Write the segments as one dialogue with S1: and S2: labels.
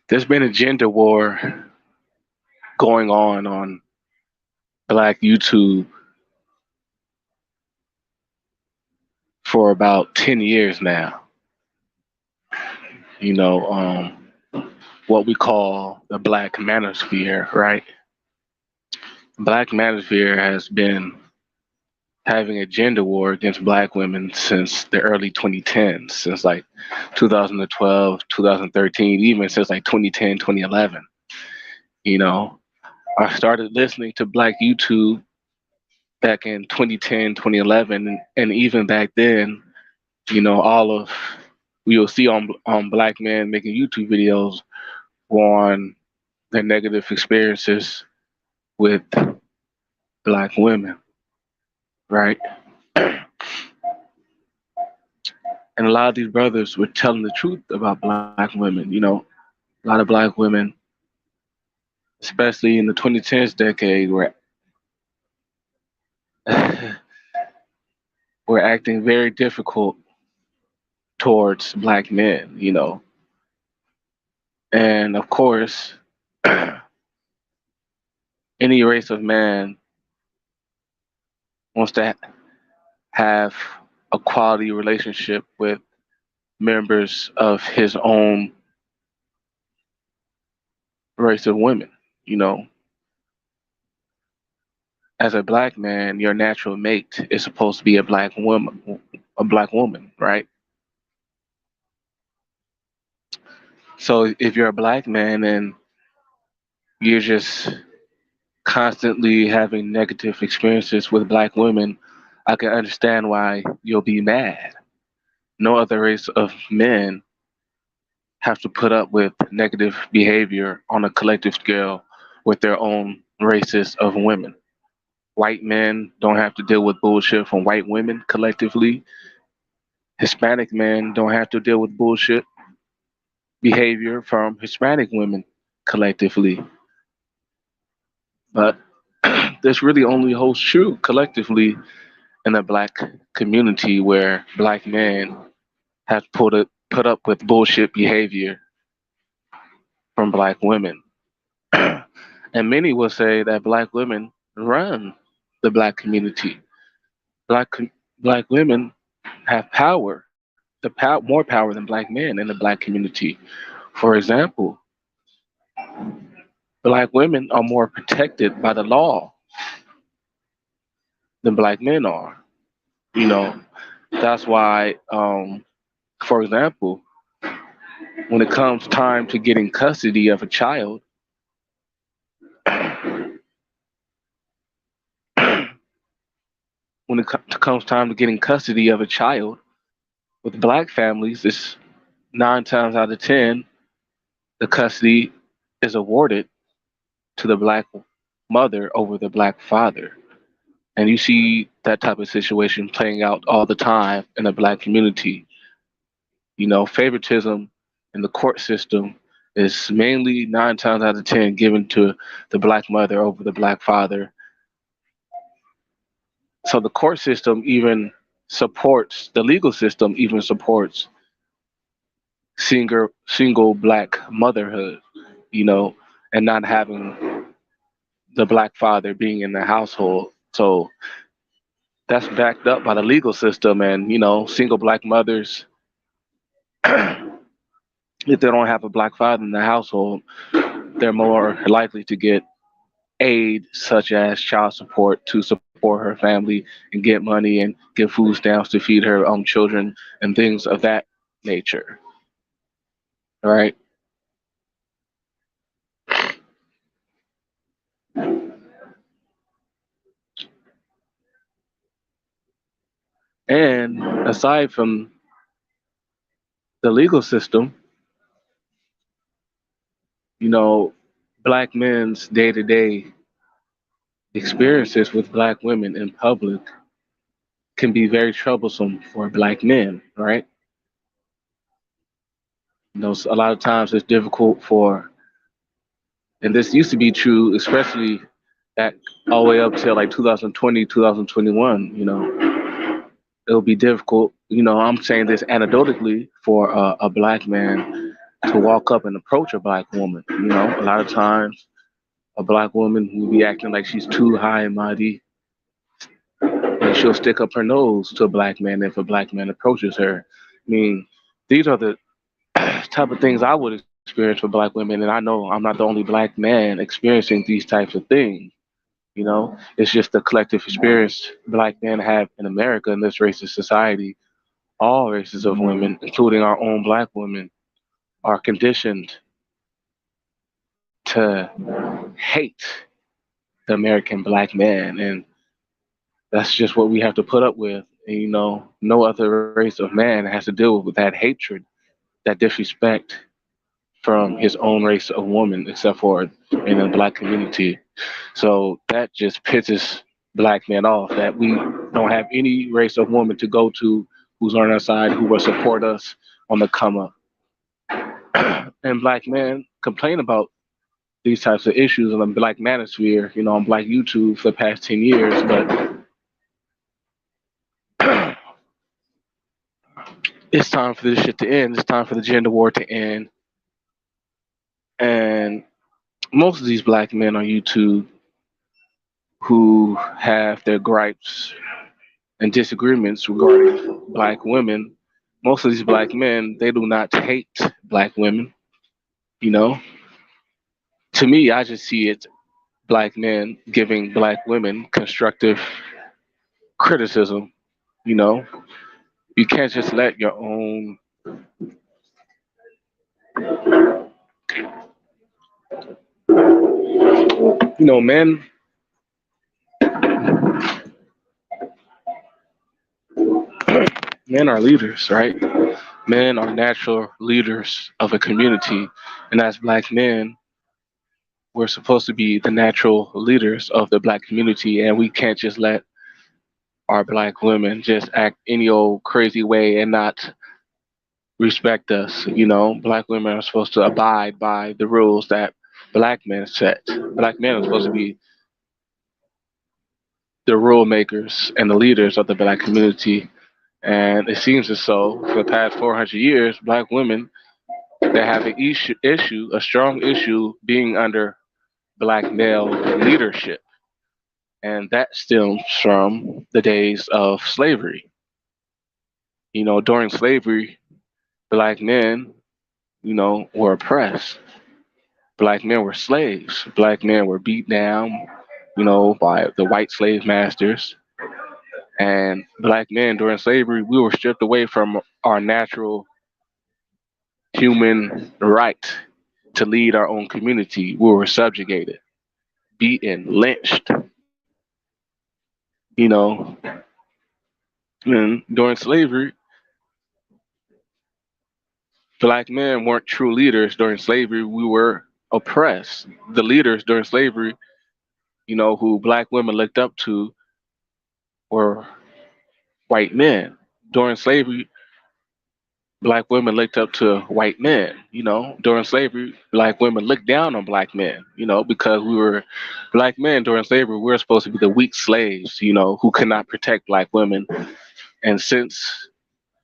S1: There's been a gender war going on Black YouTube for about 10 years now. You know, what we call the Black Manosphere, right? Black Manosphere has been having a gender war against Black women since the early 2010s, since like 2012, 2013, even since like 2010, 2011. You know, I started listening to Black YouTube back in 2010, 2011, and even back then, all of you'll see on Black men making YouTube videos were on their negative experiences with Black women, right? And a lot of these brothers were telling the truth about Black women. A lot of Black women, especially in the 2010s decade, were acting very difficult towards Black men. And of course, any race of man wants to have a quality relationship with members of his own race of women. You know, as a Black man, your natural mate is supposed to be a black woman, right? So if you're a Black man and you're just constantly having negative experiences with Black women, I can understand why you'll be mad. No other race of men have to put up with negative behavior on a collective scale with their own races of women. White men don't have to deal with bullshit from white women collectively. Hispanic men don't have to deal with bullshit behavior from Hispanic women collectively. But this really only holds true collectively in the Black community where Black men have put up with bullshit behavior from Black women. And many will say that Black women run the Black community. Black women have power, more power than Black men in the Black community. For example, Black women are more protected by the law than Black men are. You know, that's why, for example, when it comes time to getting custody of a child, when it comes time to getting custody of a child with Black families, it's 9 times out of 10 the custody is awarded to the Black mother over the Black father. And you see that type of situation playing out all the time in the Black community. Favoritism in the court system is mainly 9 times out of 10 given to the Black mother over the Black father. So the court system even supports, the legal system even supports single Black motherhood, you know, and not having the Black father being in the household. So that's backed up by the legal system, and single Black mothers, if they don't have a Black father in the household, they're more likely to get aid such as child support to support her family and get money and get food stamps to feed her children and things of that nature. Right? And aside from the legal system, you know, Black men's day to day experiences with Black women in public can be very troublesome for Black men, right? A lot of times it's difficult for, and this used to be true, especially at all the way up till like 2020, 2021. It'll be difficult. I'm saying this anecdotally for a Black man to walk up and approach a black woman. You know, a lot of times a black woman will be acting like she's too high and mighty, and she'll stick up her nose to a black man if a black man approaches her. I mean, these are the type of things I would experience with black women, and I know I'm not the only black man experiencing these types of things. You know, it's just the collective experience black men have in America in this racist society. All races of women, including our own black women, are conditioned to hate the American black man, and that's just what we have to put up with. And, you know, no other race of man has to deal with that hatred, that disrespect from his own race of woman, except for in the black community. So that just pisses black men off that we don't have any race of woman to go to who's on our side, who will support us on the come up. And black men complain about these types of issues on the black manosphere, you know, on black YouTube for the past 10 years, but it's time for this shit to end. It's time for the gender war to end. And most of these black men on YouTube who have their gripes and disagreements regarding black women, most of these black men, they do not hate black women. You know, to me, I just see it black men giving black women constructive criticism. You know, you can't just let your own, you know, men are leaders, right? Men are natural leaders of a community, and as black men, we're supposed to be the natural leaders of the black community, and we can't just let our black women just act any old crazy way and not respect us. You know, black women are supposed to abide by the rules that black men set. Black men are supposed to be the rule makers and the leaders of the black community. And it seems as though for the past 400 years, black women they have an a strong issue being under black male leadership. And that stems from the days of slavery. You know, during slavery, black men, you know, were oppressed. Black men were slaves. Black men were beat down, you know, by the white slave masters. And black men during slavery, we were stripped away from our natural human right to lead our own community. We were subjugated, beaten, lynched, you know. And during slavery, black men weren't true leaders during slavery. We were oppressed. The leaders during slavery, you know, who black women looked up to were white men. During slavery, black women looked up to white men. You know, during slavery, black women looked down on black men, you know, because we were black men during slavery, we were supposed to be the weak slaves, you know, who could not protect black women. And since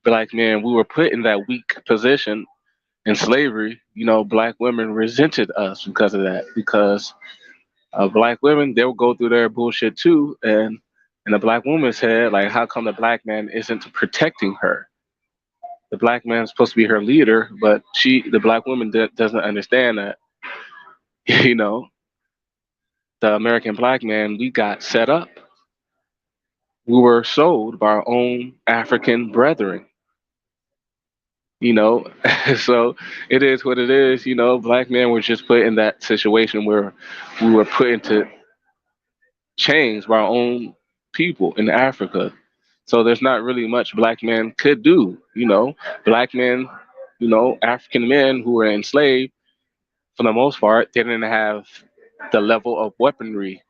S1: black men, we were put in that weak position in slavery, you know, black women resented us because of that. Because black women, they'll go through their bullshit too. And in the black woman's head, like, how come the black man isn't protecting her? The black man's supposed to be her leader, but the black woman, doesn't understand that. You know, the American black man, we got set up. We were sold by our own African brethren. You know, so it is what it is. You know, black men were just put in that situation where we were put into chains by our own people in Africa. So there's not really much black men could do. You know, black men, you know, African men who were enslaved, for the most part, they didn't have the level of weaponry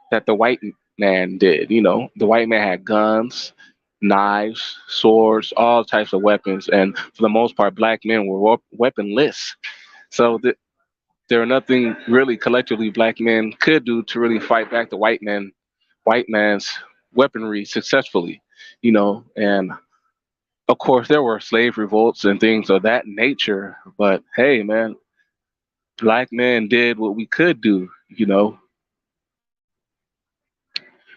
S1: that the white man did. You know, the white man had guns, knives, swords, all types of weapons, and for the most part, black men were weaponless. So there are nothing really collectively black men could do to really fight back the white man's weaponry successfully. You know, and Of course, there were slave revolts and things of that nature, but hey, man, black men did what we could do.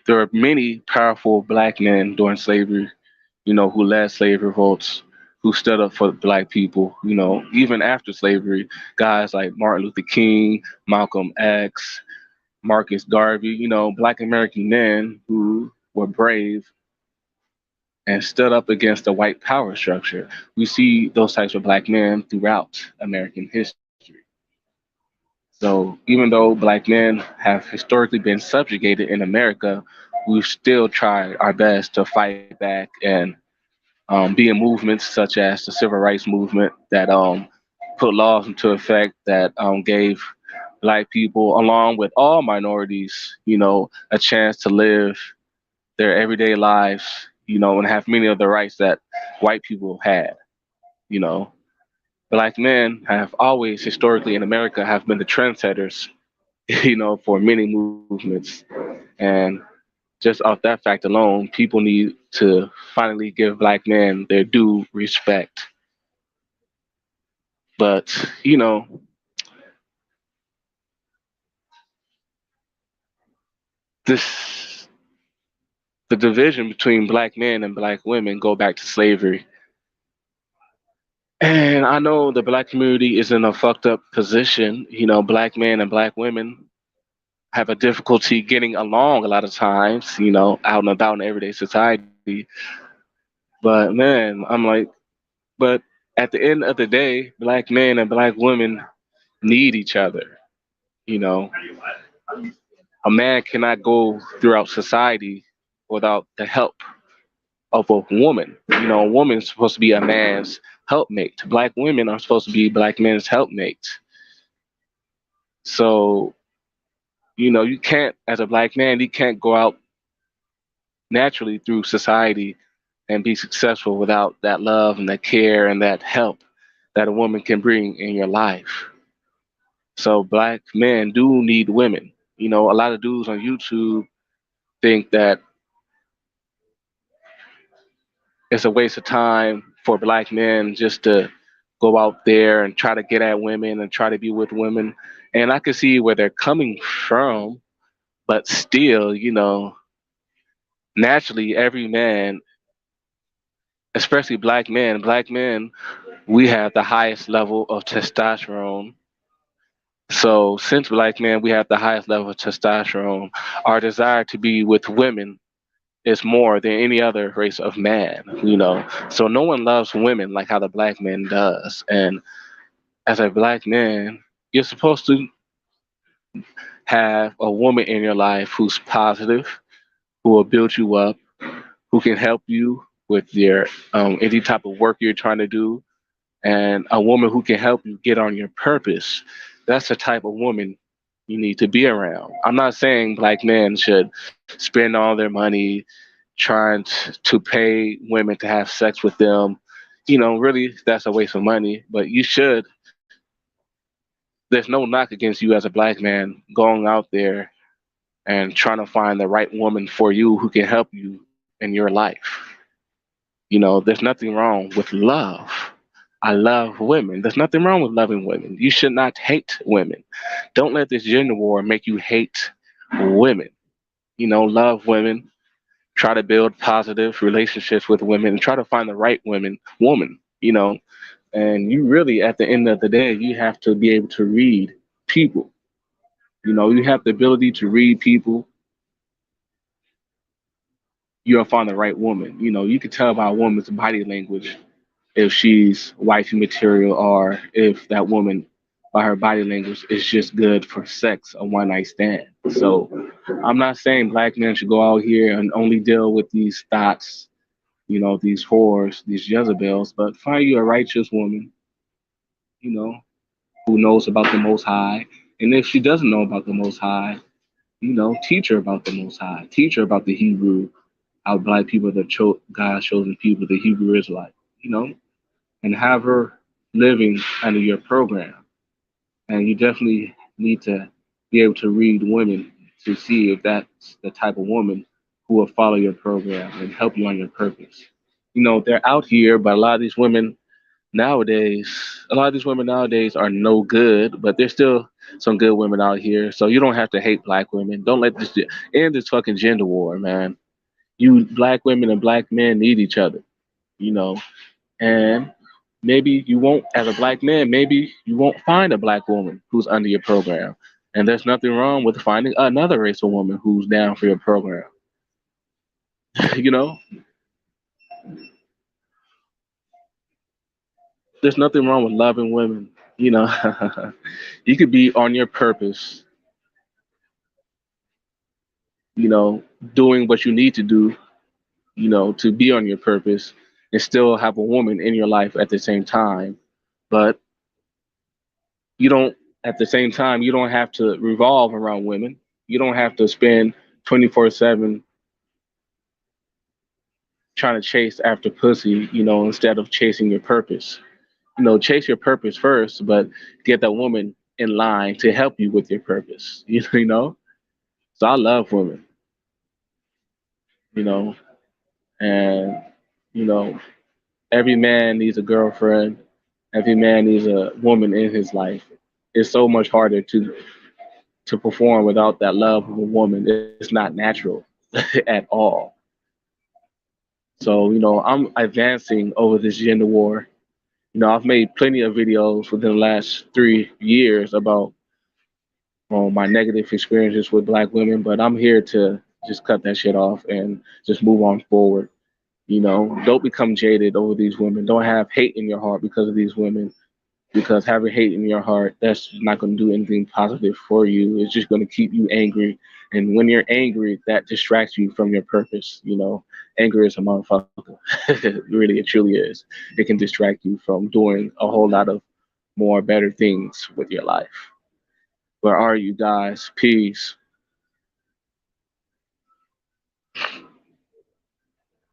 S1: There are many powerful black men during slavery, who led slave revolts, who stood up for black people, even after slavery, guys like Martin Luther King, Malcolm X, Marcus Garvey, black American men who were brave and stood up against the white power structure. We see those types of black men throughout American history. So even though black men have historically been subjugated in America, we've still tried our best to fight back and be in movements such as the civil rights movement that put laws into effect that gave black people, along with all minorities, a chance to live their everyday lives, and have many of the rights that white people had. You know, black men have always historically in America have been the trendsetters, for many movements. And just off that fact alone, people need to finally give black men their due respect. But, this the division between black men and black women go back to slavery. And I know the black community is in a fucked up position. Black men and black women have a difficulty getting along a lot of times, out and about in everyday society. But man, I'm like, but at the end of the day, black men and black women need each other. You know, a man cannot go throughout society without the help of a woman. A woman's supposed to be a man's helpmate. Black women are supposed to be black men's helpmates. So, you can't, as a black man, you can't go out naturally through society and be successful without that love and that care and that help that a woman can bring in your life. So black men do need women. A lot of dudes on YouTube think that it's a waste of time for black men just to go out there and try to get at women and try to be with women. And I can see where they're coming from, but still, naturally every man, especially black men, we have the highest level of testosterone. So since black men, we have the highest level of testosterone, our desire to be with women is more than any other race of man. So no one loves women like how the black man does. And as a black man, you're supposed to have a woman in your life who's positive, who will build you up, who can help you with your any type of work you're trying to do, and a woman who can help you get on your purpose. That's the type of woman you need to be around. I'm not saying black men should spend all their money trying to pay women to have sex with them. Really, that's a waste of money. But you should. There's no knock against you as a black man going out there and trying to find the right woman for you who can help you in your life. There's nothing wrong with love. I love women. There's nothing wrong with loving women. You should not hate women. Don't let this gender war make you hate women. Love women. Try to build positive relationships with women and try to find the right woman. And you really, at the end of the day, you have to be able to read people. You have the ability to read people. You'll find the right woman. You can tell by a woman's body language if she's wifey material or if that woman by her body language is just good for sex, a one night stand. So I'm not saying black men should go out here and only deal with these thoughts, these whores, these Jezebels, but find you a righteous woman, you know, who knows about the Most High. And if she doesn't know about the Most High, teach her about the Most High. Teach her about the Hebrew, how black people are the God's chosen people, the Hebrew Israelite, and have her living under your program. And you definitely need to be able to read women to see if that's the type of woman who will follow your program and help you on your purpose. They're out here, but a lot of these women nowadays are no good, but there's still some good women out here. So you don't have to hate black women. Don't let this end this fucking gender war, man. You black women and black men need each other, you know. And maybe you won't, as a black man, maybe you won't find a black woman who's under your program. And there's nothing wrong with finding another race of woman who's down for your program. you know, there's nothing wrong with loving women. You know, you could be on your purpose, you know, doing what you need to do, to be on your purpose and still have a woman in your life at the same time. But you don't, at the same time, you don't have to revolve around women. You don't have to spend 24/7 trying to chase after pussy, instead of chasing your purpose. Chase your purpose first, but get that woman in line to help you with your purpose. You know. So I love women, you know, and you know, every man needs a girlfriend. Every man needs a woman in his life. It's so much harder to perform without that love of a woman. It's not natural at all. So, I'm advancing over this gender war. I've made plenty of videos within the last 3 years about my negative experiences with black women, but I'm here to just cut that shit off and just move on forward. Don't become jaded over these women. Don't have hate in your heart because of these women. Because having hate in your heart, that's not going to do anything positive for you. It's just going to keep you angry. And when you're angry, that distracts you from your purpose. Anger is a motherfucker. Really, it truly is. It can distract you from doing a whole lot of more better things with your life. Where are you guys? Peace.